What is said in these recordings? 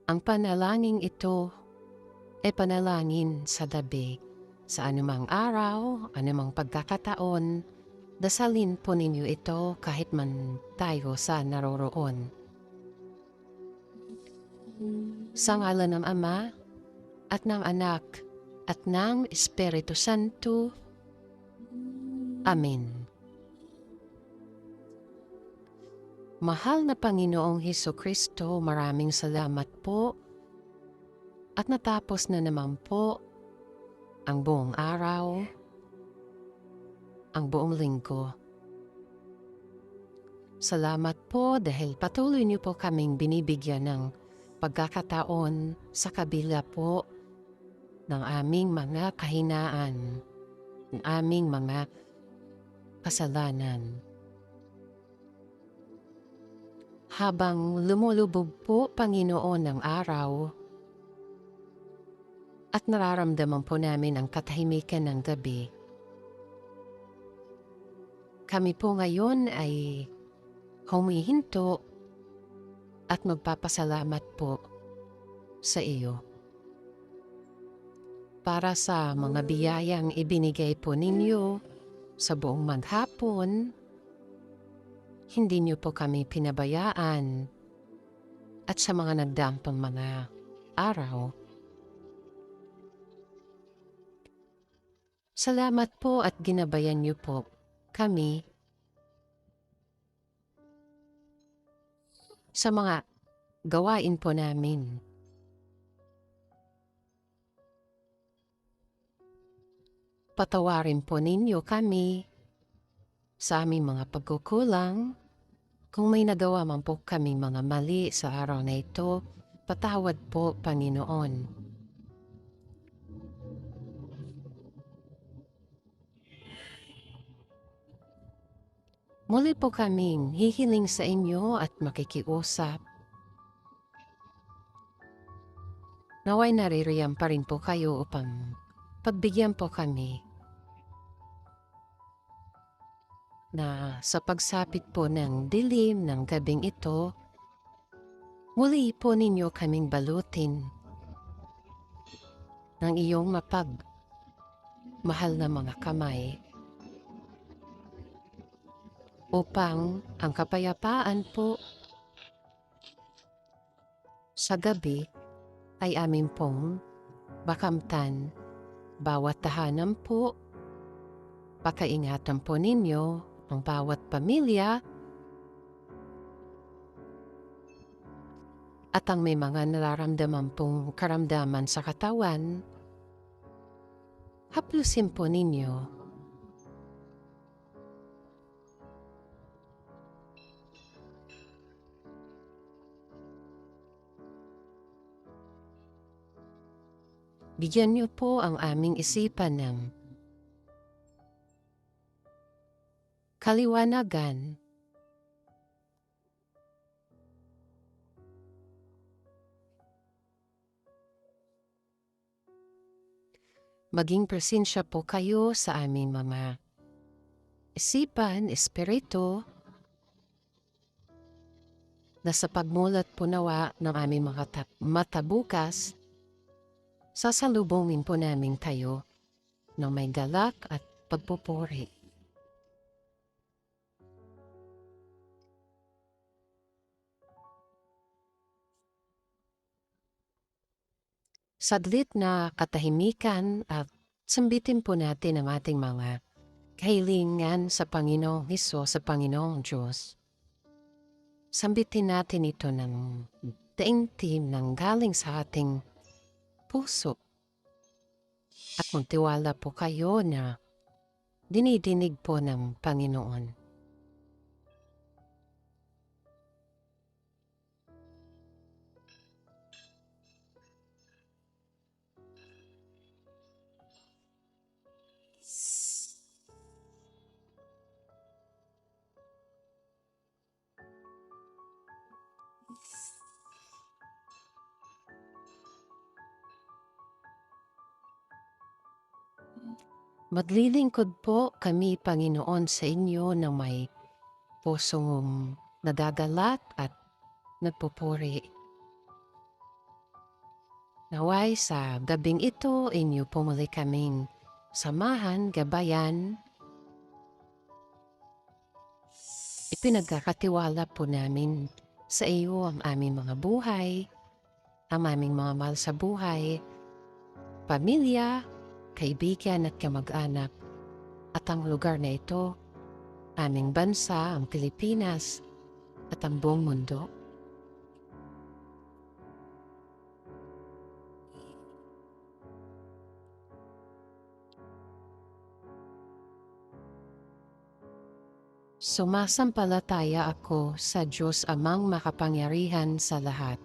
Ang panalangin ito ay panalangin sa gabi. Sa anumang araw, anumang pagkakataon, dasalin po ninyo ito kahit man tayo sa naroroon. Sa ngalan ng Ama at ng Anak at ng Espiritu Santo. Amen. Mahal na Panginoong Hesukristo, maraming salamat po at natapos na naman po ang buong araw, ang buong linggo. Salamat po dahil patuloy niyo po kaming binibigyan ng pagkakataon sa kabila po ng aming mga kahinaan, ng aming mga kasalanan. Habang lumulubog po, Panginoon, ng araw at nararamdaman po namin ang katahimikan ng gabi, kami po ngayon ay humihinto at magpapasalamat po sa iyo para sa mga biyayang ibinigay po ninyo sa buong maghapon. Hindi niyo po kami pinabayaan at sa mga nagdampang mga araw. Salamat po at ginabayan niyo po kami sa mga gawain po namin. Patawarin po ninyo kami sa aming mga pagkukulang. Kung may nagawa man po kami mga mali sa araw na ito, patawad po, Panginoon. Muli po kaming hihiling sa inyo at makikiusap. Naway naririyan pa rin po kayo upang pagbigyan po kami na sa pagsapit po ng dilim ng gabing ito, muli po ninyo kaming balutin ng iyong mapagmahal na mga kamay upang ang kapayapaan po sa gabi ay amin pong makamtan. Bawat tahanan po, pakaingatan po ninyo ang bawat pamilya at ang may mga nararamdaman pong karamdaman sa katawan, haplusin po ninyo. Bigyan niyo po ang aming isipan ng kaliwanagan maging presensya po kayo sa aming mga isipan, espiritu, na sa pagmulat po nawa ng aming mga mata bukas, sasalubungin po namin kayo ng may galak at pagpupuri. Saglit na katahimikan at sambitin po natin ang ating mga kahilingan sa Panginoong Hesus, sa Panginoong Diyos. Sambitin natin ito ng taimtim ng galing sa ating puso. At magtiwala po kayo na dinidinig po ng Panginoon. Maglilingkod po kami, Panginoon, sa inyo ng may pusong nagagalak at nagpupuri. Naway sa gabing ito inyo pumuli kaming samahan, gabayan. Ipinagkakatiwala po namin sa iyo ang aming mga buhay, ang aming mga mahal sa buhay, pamilya, kaibigan at kamag-anak, at ang lugar na ito, aming bansa, ang Pilipinas, at ang buong mundo. Sumasampalataya ako sa Diyos Amang makapangyarihan sa lahat,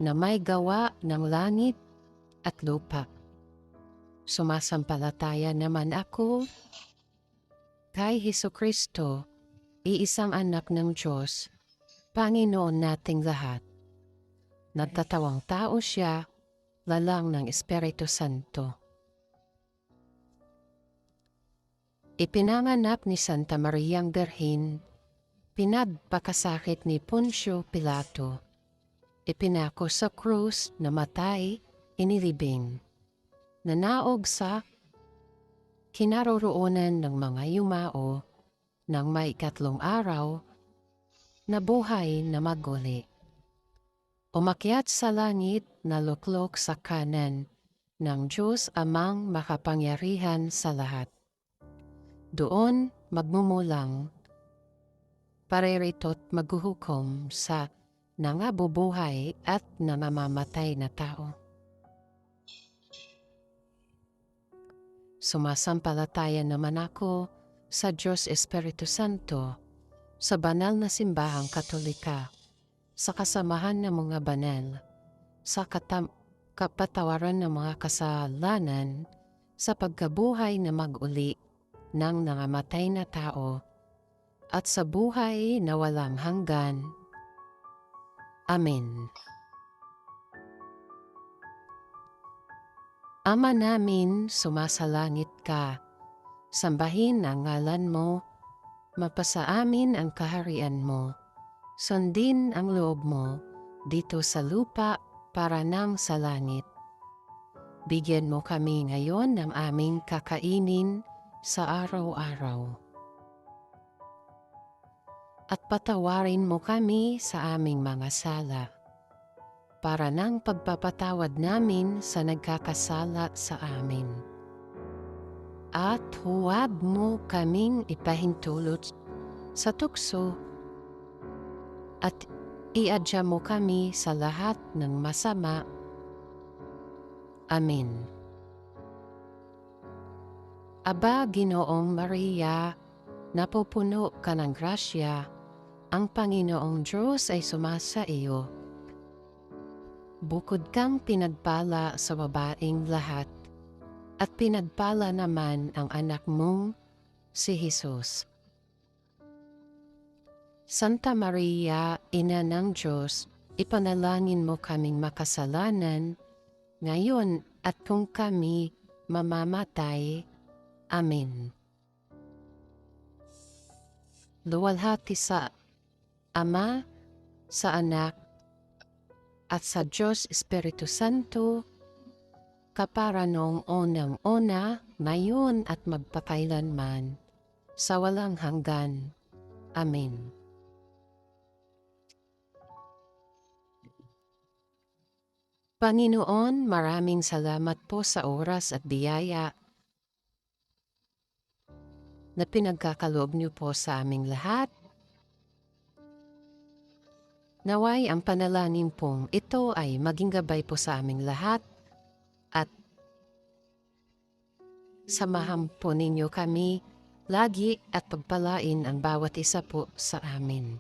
na may gawa ng langit at lupa. Sumasampalataya naman ako kay Hesukristo, iisang anak ng Diyos, Panginoon nating lahat. Nagtatawang tao siya, lalang ng Espiritu Santo. Ipinanganak ni Santa Mariang Berhin, pinagpakasakit ni Poncio Pilato, ipinako sa krus, namatay, inilibing, nanaog sa kinaroroonan ng mga yumao ng may 3 araw, nabuhay na maguli. Umakyat sa langit, naluklok sa kanan ng Diyos Amang makapangyarihan sa lahat. Doon magmumulang, parerito't maghuhukom sa nangabubuhay at namamamatay na tao. Sumasampalataya naman ako sa Diyos Espiritu Santo, sa banal na simbahang Katolika, sa kasamahan ng mga banal, sa kapatawaran ng mga kasalanan, sa pagkabuhay na mag-uli ng nangamatay na tao, at sa buhay na walang hanggan. Amen. Ama namin, sumasalangit ka, sambahin ang ngalan mo, mapasa amin ang kaharian mo, sundin ang loob mo, dito sa lupa para nang sa langit. Bigyan mo kami ngayon ng aming kakainin sa araw-araw. At patawarin mo kami sa aming mga sala, para nang pagpapatawad namin sa nagkakasala sa amin. At huwag mo kaming ipahintulot sa tukso, at iadya mo kami sa lahat ng masama. Amen. Aba, Ginoong Maria, napupuno ka ng grasya, ang Panginoong Diyos ay sumasa iyo. Bukod kang pinagpala sa babaeng lahat, at pinagpala naman ang anak mong si Jesus. Santa Maria, Ina ng Diyos, ipanalangin mo kaming makasalanan, ngayon at kung kami mamamatay. Amen. Luwalhati sa Ama, sa Anak, at sa Diyos Espiritu Santo, kapara noong unang-una, ngayon at magpakailanman, sa walang hanggan. Amen. Panginoon, maraming salamat po sa oras at biyaya na pinagkakaloob niyo po sa aming lahat. Naway ang panalangin pong ito ay maging gabay po sa aming lahat at samahan po ninyo kami lagi at pagpalain ang bawat isa po sa amin.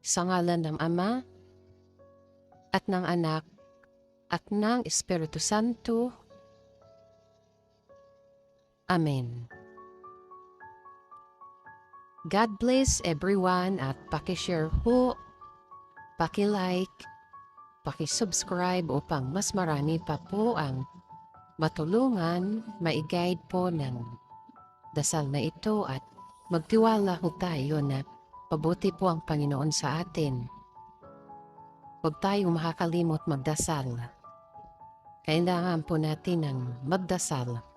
Sa ngalan ng Ama at ng Anak at ng Espiritu Santo. Amen. God bless everyone at pakishare po, pakilike, pakisubscribe upang mas marami pa po ang matulungan, maiguide po ng dasal na ito at magtiwala ho tayo na Pabuti po ang Panginoon sa atin. Huwag tayong makakalimot magdasal. Kailangan po natin ng magdasal